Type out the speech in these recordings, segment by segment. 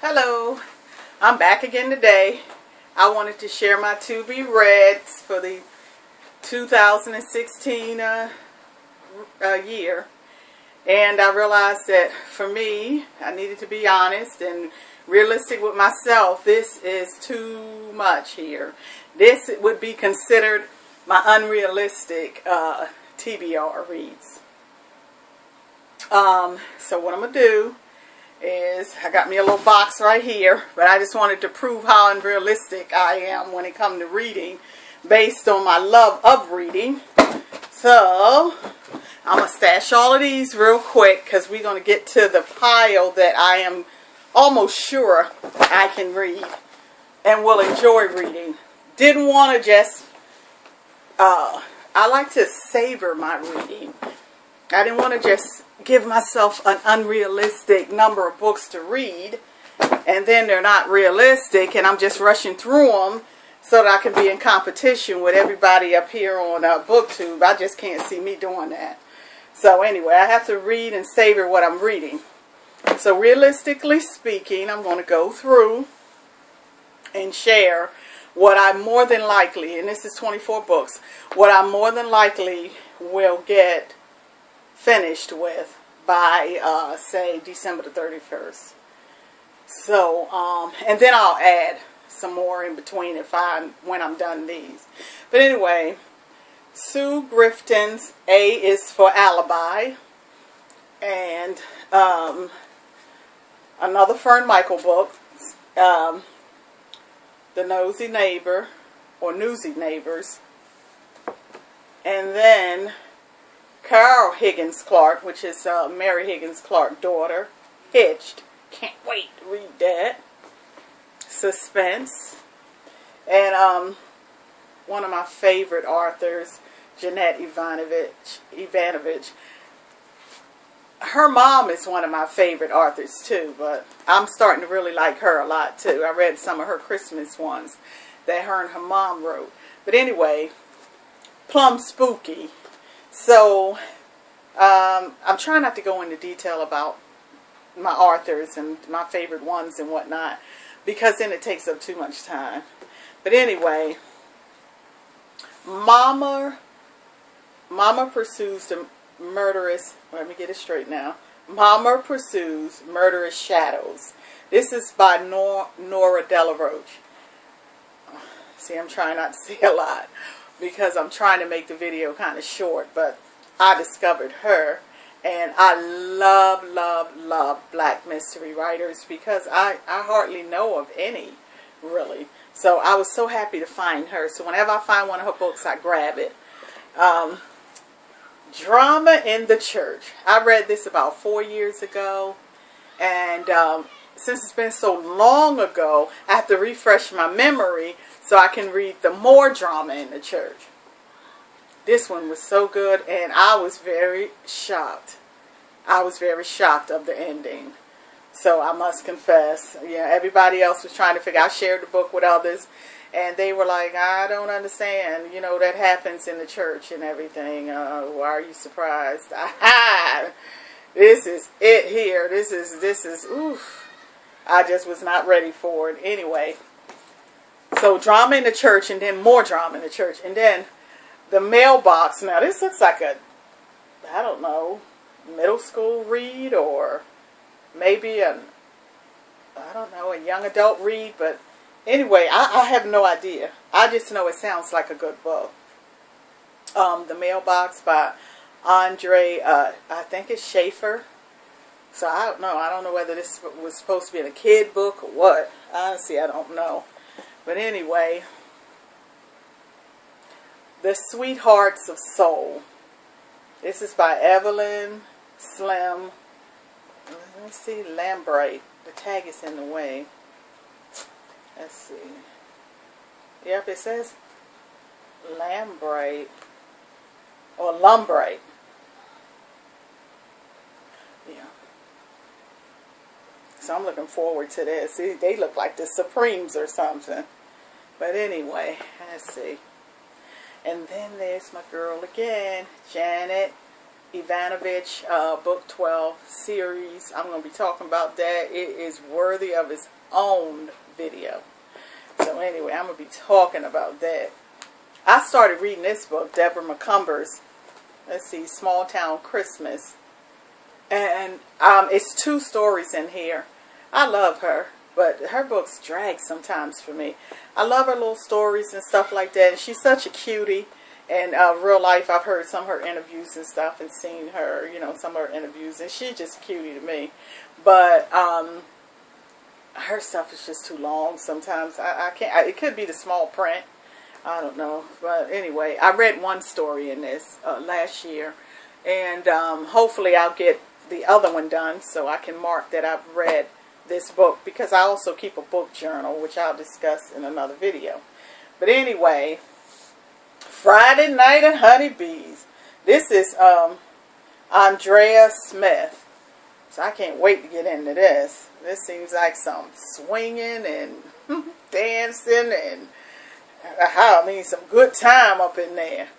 Hello, I'm back again today. I wanted to share my TBRs for the 2016 year. And I realized that for me, I needed to be honest and realistic with myself. This is too much here. This would be considered my unrealistic TBR reads. So what I'm going to do is, I got me a little box right here, but I just wanted to prove how unrealistic I am when it comes to reading based on my love of reading. So I'm going to stash all of these real quick because we're going to get to the pile that I am almost sure I can read and will enjoy reading. Didn't want to just, I like to savor my reading. I didn't want to just give myself an unrealistic number of books to read and then they're not realistic and I'm just rushing through them so that I can be in competition with everybody up here on BookTube. I just can't see me doing that. So anyway, I have to read and savor what I'm reading. So realistically speaking, I'm going to go through and share what I more than likely, and this is 24 books, what I more than likely will get finished with by say December the 31st. So and then I'll add some more in between when I'm done these. But anyway, Sue Grifton's A is for Alibi, and another Fern Michael book, The Nosy Neighbor or Newsy Neighbors, and then Carol Higgins Clark, which is Mary Higgins Clark's daughter, Hitched. Can't wait to read that. Suspense. And one of my favorite authors, Jeanette Ivanovich. Her mom is one of my favorite authors too, but I'm starting to really like her a lot too. I read some of her Christmas ones that her and her mom wrote. But anyway, plumb spooky. So, I'm trying not to go into detail about my authors and my favorite ones and whatnot, because then it takes up too much time. But anyway, Mama Pursues the Murderous, let me get it straight now. Mama Pursues Murderous Shadows. This is by Nora Delaroche. See, I'm trying not to say a lot, because I'm trying to make the video kind of short, but I discovered her, and I love black mystery writers, because I hardly know of any, really. So I was so happy to find her. So whenever I find one of her books, I grab it. Drama in the Church. I read this about 4 years ago, and since it's been so long ago, I have to refresh my memory so I can read the more drama in the church. This one was so good, and I was very shocked. I was very shocked of the ending. So I must confess, yeah, everybody else was trying to figure out. I shared the book with others, and they were like, I don't understand. You know, that happens in the church and everything. Why are you surprised? This is it here. This is, oof. I just was not ready for it. Anyway, so drama in the church, and then more drama in the church, and then The Mailbox. Now this looks like a, I don't know, middle school read, or maybe I don't know, a young adult read. But anyway, I have no idea. I just know it sounds like a good book. The Mailbox by Andre, I think it's Schaefer. So I don't know. I don't know whether this was supposed to be in a kid book or what. Honestly, I don't know. But anyway, The Sweethearts of Soul. This is by Evelyn Slim. Let me see, Lambright. The tag is in the way. Let's see. Yep, it says Lambright or Lumbright. Yeah. So I'm looking forward to this. See, they look like the Supremes or something. But anyway, let's see. And then there's my girl again, Janet Ivanovich, Book 12 series. I'm going to be talking about that. It is worthy of its own video. So anyway, I'm going to be talking about that. I started reading this book, Deborah McCumber's, let's see, Small Town Christmas. And it's 2 stories in here. I love her, but her books drag sometimes for me. I love her little stories and stuff like that. And she's such a cutie. And real life, I've heard some of her interviews and stuff and seen her, you know, some of her interviews. And she's just a cutie to me. But her stuff is just too long sometimes. I can't. It could be the small print. I don't know. But anyway, I read one story in this last year. And hopefully I'll get the other one done so I can mark that I've read this book. Because I also keep a book journal, which I'll discuss in another video. But anyway, Friday Night at Honeybees. This is Andrea Smith. So I can't wait to get into this. This seems like some swinging and dancing and some good time up in there.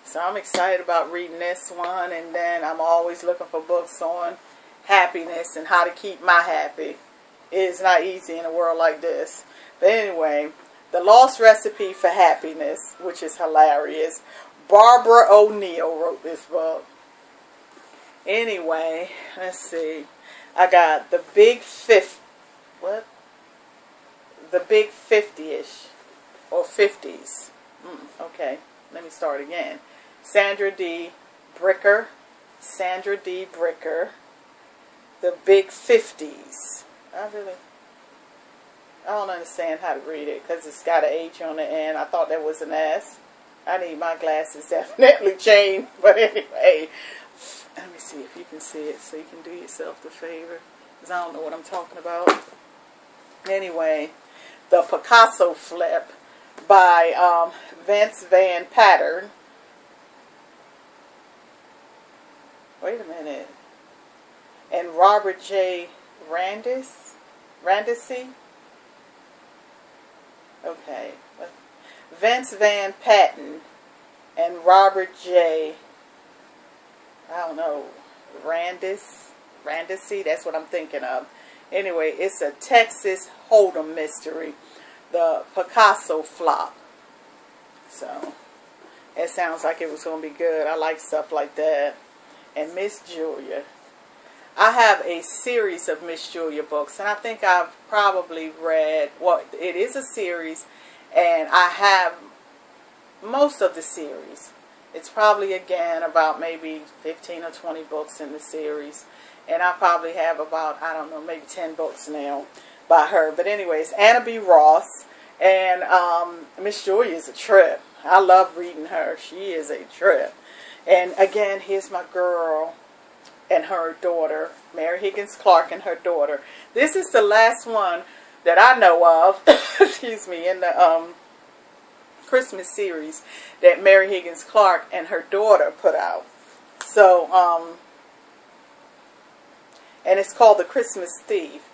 So I'm excited about reading this one. And then I'm always looking for books on happiness and how to keep my happy. It is not easy in a world like this. But anyway, The Lost Recipe for Happiness, which is hilarious. Barbara O'Neill wrote this book. Anyway, let's see. I got The Big 50. What? The Big 50-ish. Or 50s. Okay, let me start again. Sandra D. Bricker. Sandra D. Bricker. The Big 50s. I don't understand how to read it because it's got an H on the end. I thought that was an S. I need my glasses definitely changed. But anyway, let me see if you can see it so you can do yourself the favor. Because I don't know what I'm talking about. Anyway, The Picasso Flip by Vince Van Pattern. Wait a minute. And Robert J. Randisi. Okay. Vince Van Patten and Robert J. I don't know. Randisi. That's what I'm thinking of. Anyway, it's a Texas Hold'em mystery. The Picasso Flop. So, it sounds like it was going to be good. I like stuff like that. And Miss Julia. I have a series of Miss Julia books, and I think I've probably read, well, it is a series, and I have most of the series. It's probably, again, about maybe 15 or 20 books in the series, and I probably have about, I don't know, maybe 10 books now by her. But anyways, Anna B. Ross, and Miss Julia is a trip. I love reading her. She is a trip. And again, here's my girl and her daughter, Mary Higgins Clark and her daughter. This is the last one that I know of, excuse me, in the Christmas series that Mary Higgins Clark and her daughter put out. So, and it's called The Christmas Thief.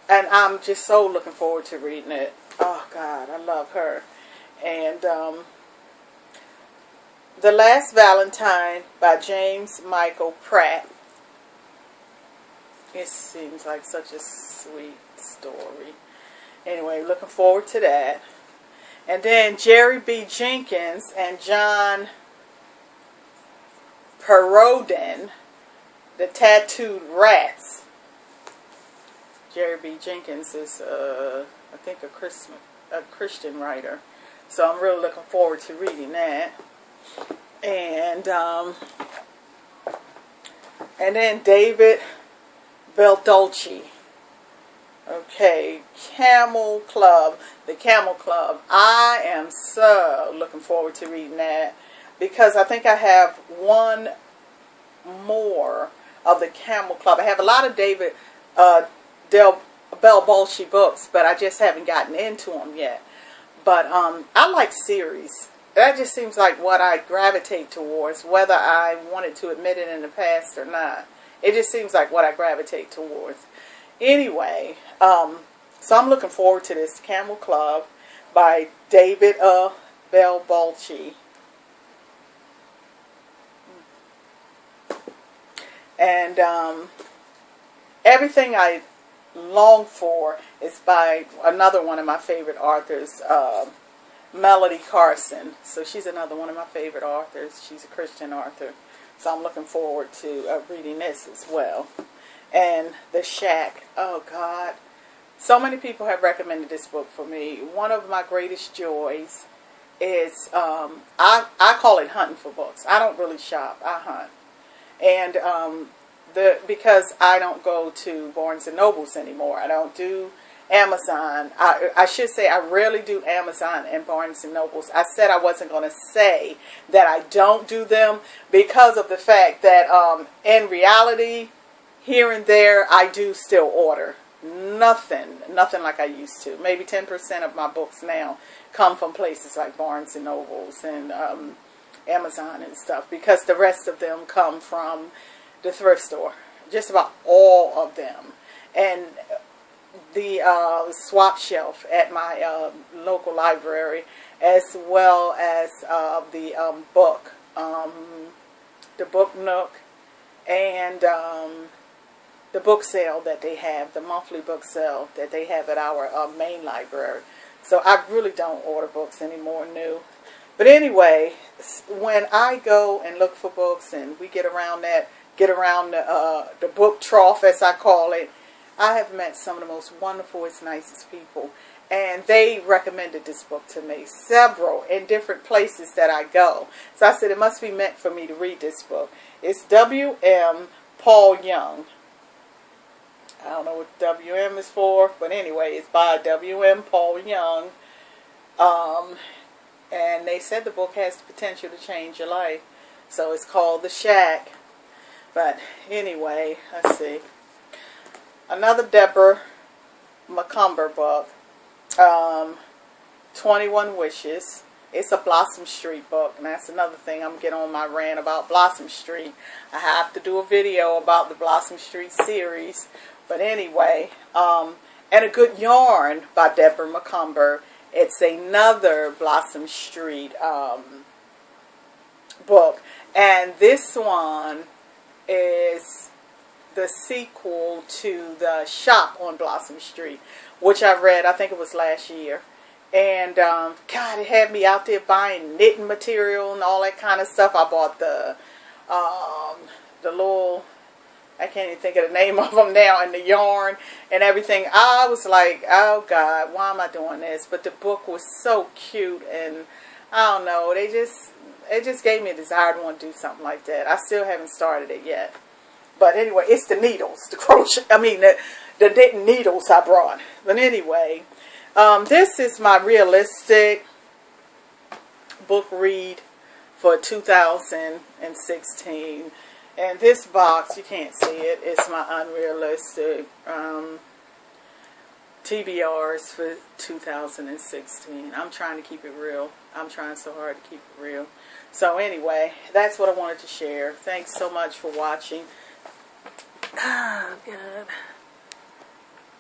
And I'm just so looking forward to reading it. Oh, God, I love her. And The Last Valentine by James Michael Pratt. It seems like such a sweet story. Anyway, looking forward to that. And then Jerry B. Jenkins and John Perodin, The Tattooed Rats. Jerry B. Jenkins is, I think, a Christian writer. So I'm really looking forward to reading that. And then David Baldacci. Okay, Camel Club. The Camel Club. I am so looking forward to reading that because I think I have one more of the Camel Club. I have a lot of David Baldacci books, but I just haven't gotten into them yet. But I like series. That just seems like what I gravitate towards, whether I wanted to admit it in the past or not. It just seems like what I gravitate towards. Anyway, so I'm looking forward to this Camel Club by David Baldacci. And Everything I Long For is by another one of my favorite authors, Melody Carson. So she's another one of my favorite authors. She's a Christian author. So I'm looking forward to reading this as well. And The Shack. Oh, God. So many people have recommended this book for me. One of my greatest joys is, I call it hunting for books. I don't really shop. I hunt. And because I don't go to Barnes and Nobles anymore. I don't do Amazon. I should say I rarely do Amazon and Barnes and Nobles. I said I wasn't going to say that I don't do them because of the fact that in reality, here and there, I do still order. Nothing like I used to. Maybe 10% of my books now come from places like Barnes and Nobles and Amazon and stuff, because the rest of them come from the thrift store. Just about all of them. And the swap shelf at my local library, as well as the book nook, and the book sale that they have, the monthly book sale that they have at our main library. So I really don't order books anymore new. But anyway, when I go and look for books and we get around the book trough, as I call it, I have met some of the most wonderful, nicest people. And they recommended this book to me, several, in different places that I go. So I said it must be meant for me to read this book. It's W.M. Paul Young. I don't know what W.M. is for, but anyway, it's by W.M. Paul Young. And they said the book has the potential to change your life. So it's called The Shack. But anyway, let's see. Another Deborah McCumber book, 21 Wishes. It's a Blossom Street book, and that's another thing. I'm getting on my rant about Blossom Street. I have to do a video about the Blossom Street series. But anyway, and A Good Yarn by Deborah McCumber. It's another Blossom Street book. And this one is the sequel to The Shop on Blossom Street, which I read, I think it was last year. And God, it had me out there buying knitting material and all that kind of stuff. I bought the little, I can't even think of the name of them now, and the yarn and everything. I was like, oh God, why am I doing this? But the book was so cute, and I don't know, it just gave me a desire to want to do something like that. I still haven't started it yet. But anyway, it's the needles, the crochet, the knitting needles I brought. But anyway, this is my realistic book read for 2016. And this box, you can't see it, it's my unrealistic TBRs for 2016. I'm trying to keep it real. I'm trying so hard to keep it real. So anyway, that's what I wanted to share. Thanks so much for watching. Oh, God.